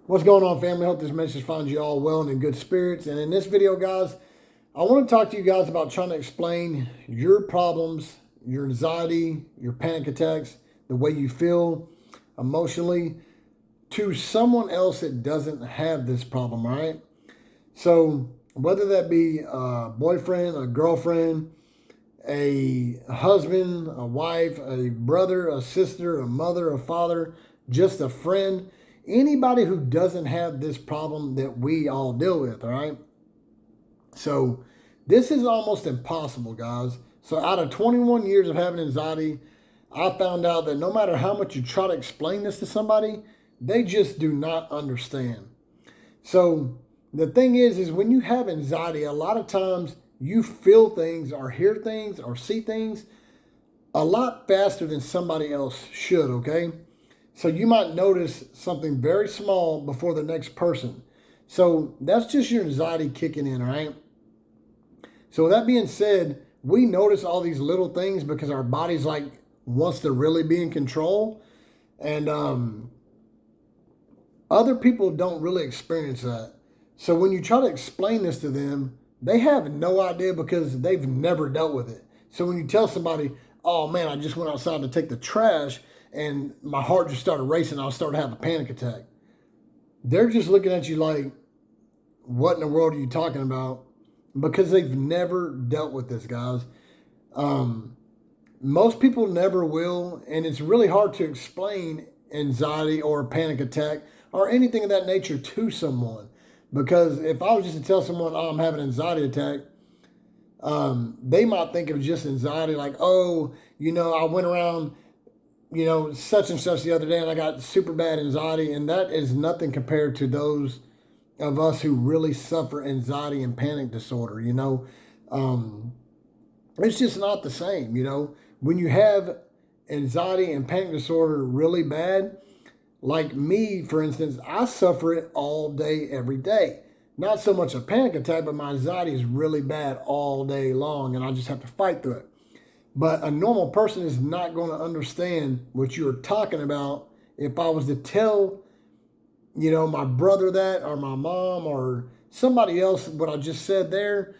What's going on, family? Hope this message finds you all well and in good spirits. And in this video, guys, I want to talk to you guys about trying to explain your problems, your anxiety, your panic attacks, the way you feel emotionally to someone else that doesn't have this problem, right? So whether that be a boyfriend, a girlfriend, a husband, a wife, a brother, a sister, a mother, a father, just a friend, anybody who doesn't have this problem that we all deal with, all right? So this is almost impossible, guys. So out of 21 years of having anxiety, I found out that no matter how much you try to explain this to somebody, they just do not understand. So the thing is when you have anxiety, a lot of times you feel things or hear things or see things a lot faster than somebody else should, okay? So you might notice something very small before the next person. So that's just your anxiety kicking in, right? So with that being said, we notice all these little things because our body's like wants to really be in control. And other people don't really experience that. So when you try to explain this to them, they have no idea because they've never dealt with it. So when you tell somebody, oh man, I just went outside to take the trash and my heart just started racing, I started having a panic attack. They're just looking at you like, what in the world are you talking about? Because they've never dealt with this, guys. Most people never will, and it's really hard to explain anxiety or a panic attack or anything of that nature to someone. Because if I was just to tell someone, oh, I'm having an anxiety attack, they might think of just anxiety like, oh, I went around, such and such the other day and I got super bad anxiety. And that is nothing compared to those of us who really suffer anxiety and panic disorder, It's just not the same, When you have anxiety and panic disorder really bad, like me, for instance, I suffer it all day, every day. Not so much a panic attack, but my anxiety is really bad all day long, and I just have to fight through it. But a normal person is not going to understand what you're talking about if I was to tell, my brother that, or my mom, or somebody else what I just said there,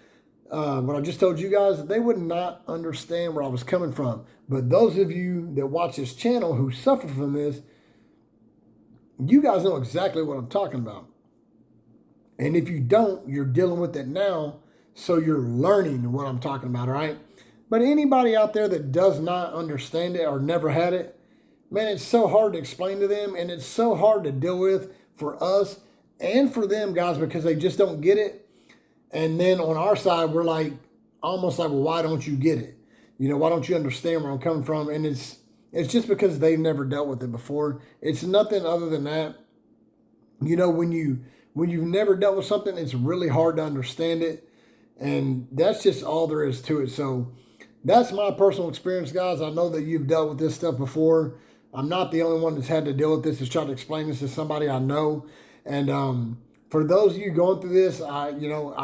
what I just told you guys, they would not understand where I was coming from. But those of you that watch this channel who suffer from this, you guys know exactly what I'm talking about. And if you don't, you're dealing with it now, so you're learning what I'm talking about, all right? But anybody out there that does not understand it or never had it, man, it's so hard to explain to them, and it's so hard to deal with for us and for them, guys, because they just don't get it. And then on our side, we're like, almost like, well, why don't you get it? Why don't you understand where I'm coming from? And it's just because they've never dealt with it before. It's nothing other than that. When you've never dealt with something, it's really hard to understand it. And that's just all there is to it. So that's my personal experience, guys. I know that you've dealt with this stuff before. I'm not the only one that's had to deal with this, that's trying to explain this to somebody I know. And for those of you going through this, I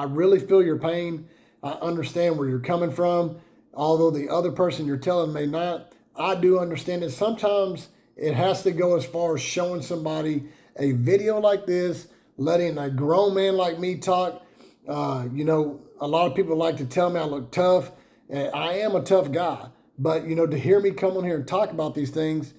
really feel your pain. I understand where you're coming from. Although the other person you're telling may not, I do understand it. Sometimes it has to go as far as showing somebody a video like this, letting a grown man like me talk. A lot of people like to tell me I look tough. I am a tough guy. But, to hear me come on here and talk about these things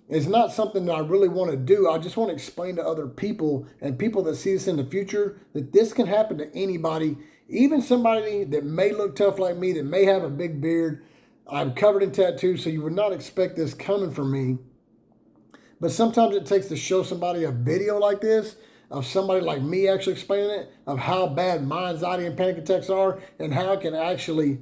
is not something that I really want to do. I just want to explain to other people and people that see this in the future that this can happen to anybody, even somebody that may look tough like me, that may have a big beard. I'm covered in tattoos, so you would not expect this coming from me. But sometimes it takes to show somebody a video like this, of somebody like me actually explaining it, of how bad my anxiety and panic attacks are, and how it can actually,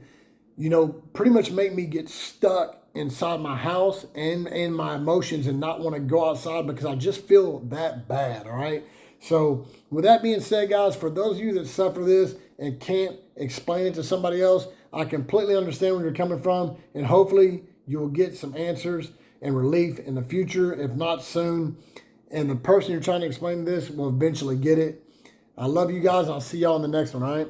pretty much make me get stuck inside my house and in my emotions and not want to go outside because I just feel that bad, all right? So with that being said, guys, for those of you that suffer this and can't explain it to somebody else, I completely understand where you're coming from, and hopefully you will get some answers and relief in the future, if not soon. And the person you're trying to explain this will eventually get it. I love you guys. I'll see y'all in the next one, all right?